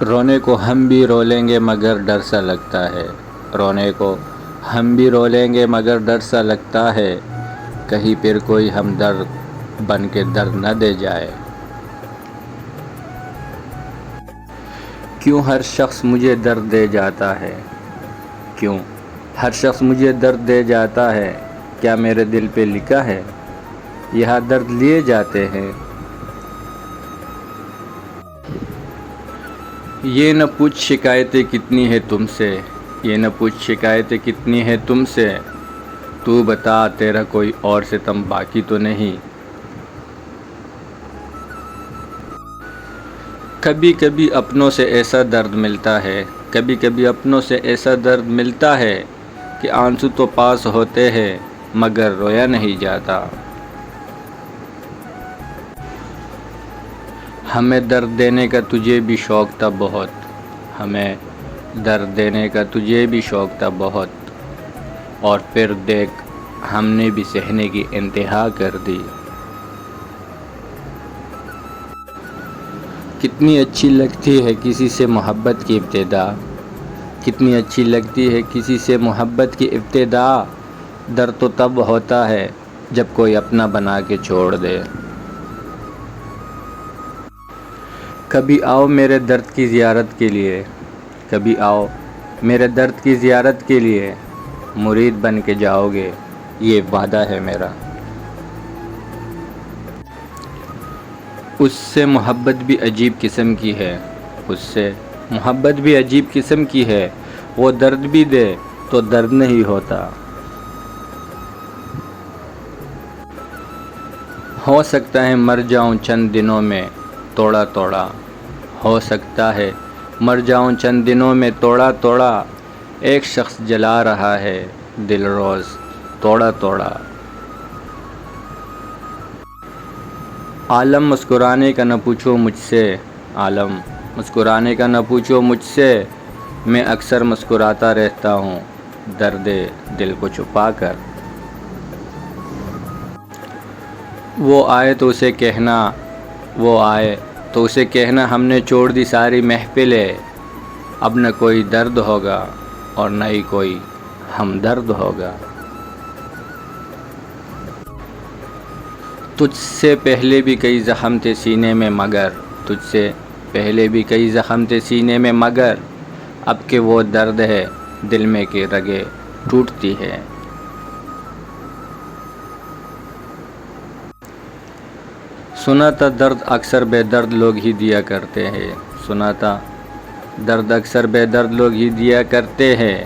رونے کو ہم بھی رو لیں گے مگر ڈر سا لگتا ہے، رونے کو ہم بھی رو لیں گے مگر ڈر سا لگتا ہے، کہیں پھر کوئی ہمدرد بن کے درد نہ دے جائے۔ کیوں ہر شخص مجھے درد دے جاتا ہے، کیوں ہر شخص مجھے درد دے جاتا ہے، کیا میرے دل پہ لکھا ہے یہاں درد لیے جاتے ہیں۔ یہ نہ پوچھ شکایتیں کتنی ہے تم سے، یہ نہ پوچھ شکایتیں کتنی ہے تم سے، تو بتا تیرا کوئی اور ستم باقی تو نہیں۔ کبھی کبھی اپنوں سے ایسا درد ملتا ہے، کبھی کبھی اپنوں سے ایسا درد ملتا ہے کہ آنسو تو پاس ہوتے ہیں مگر رویا نہیں جاتا۔ ہمیں درد دینے کا تجھے بھی شوق تھا بہت، ہمیں درد دینے کا تجھے بھی شوق تھا بہت، اور پھر دیکھ ہم نے بھی سہنے کی انتہا کر دی۔ کتنی اچھی لگتی ہے کسی سے محبت کی ابتدا، کتنی اچھی لگتی ہے کسی سے محبت کی ابتدا، درد تو تب ہوتا ہے جب کوئی اپنا بنا کے چھوڑ دے۔ کبھی آؤ میرے درد کی زیارت کے لیے، کبھی آؤ میرے درد کی زیارت کے لیے، مرید بن کے جاؤ گے یہ وعدہ ہے میرا۔ اس سے محبت بھی عجیب قسم کی ہے، اس سے محبت بھی عجیب قسم کی ہے، وہ درد بھی دے تو درد نہیں ہوتا۔ ہو سکتا ہے مر جاؤں چند دنوں میں توڑا توڑا، ہو سکتا ہے مر جاؤں چند دنوں میں توڑا توڑا، ایک شخص جلا رہا ہے دل روز توڑا توڑا۔ عالم مسکرانے کا نہ پوچھو مجھ سے، عالم مسکرانے کا نہ پوچھو مجھ سے، میں اکثر مسکراتا رہتا ہوں درد دل کو چھپا کر۔ وہ آئے تو اسے کہنا، وہ آئے تو اسے کہنا ہم نے چھوڑ دی ساری محفلیں، اب نہ کوئی درد ہوگا اور نہ ہی کوئی ہمدرد ہوگا۔ تجھ سے پہلے بھی کئی زخم تھے سینے میں مگر، تجھ سے پہلے بھی کئی زخم تھے سینے میں مگر، اب کہ وہ درد ہے دل میں کہ رگیں ٹوٹتی ہے۔ سنا تھا درد اکثر بے درد لوگ ہی دیا کرتے ہیں، سنا تھا درد اکثر بے درد لوگ ہی دیا کرتے ہیں،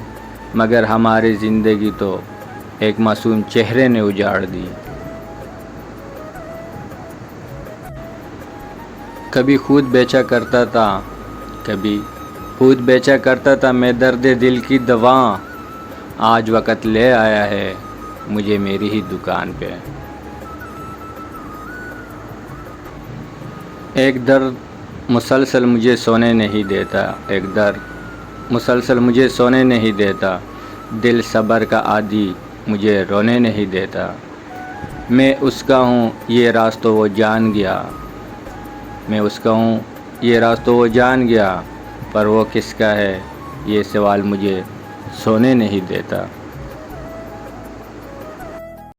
مگر ہماری زندگی تو ایک معصوم چہرے نے اجاڑ دی۔ کبھی خود بیچا کرتا تھا، کبھی خود بیچا کرتا تھا میں درد دل کی دواں، آج وقت لے آیا ہے مجھے میری ہی دکان پہ۔ ایک درد مسلسل مجھے سونے نہیں دیتا، ایک درد مسلسل مجھے سونے نہیں دیتا، دل صبر کا عادی مجھے رونے نہیں دیتا۔ میں اس کا ہوں یہ راز تو وہ جان گیا، میں اس کا ہوں یہ راز تو وہ جان گیا، پر وہ کس کا ہے یہ سوال مجھے سونے نہیں دیتا۔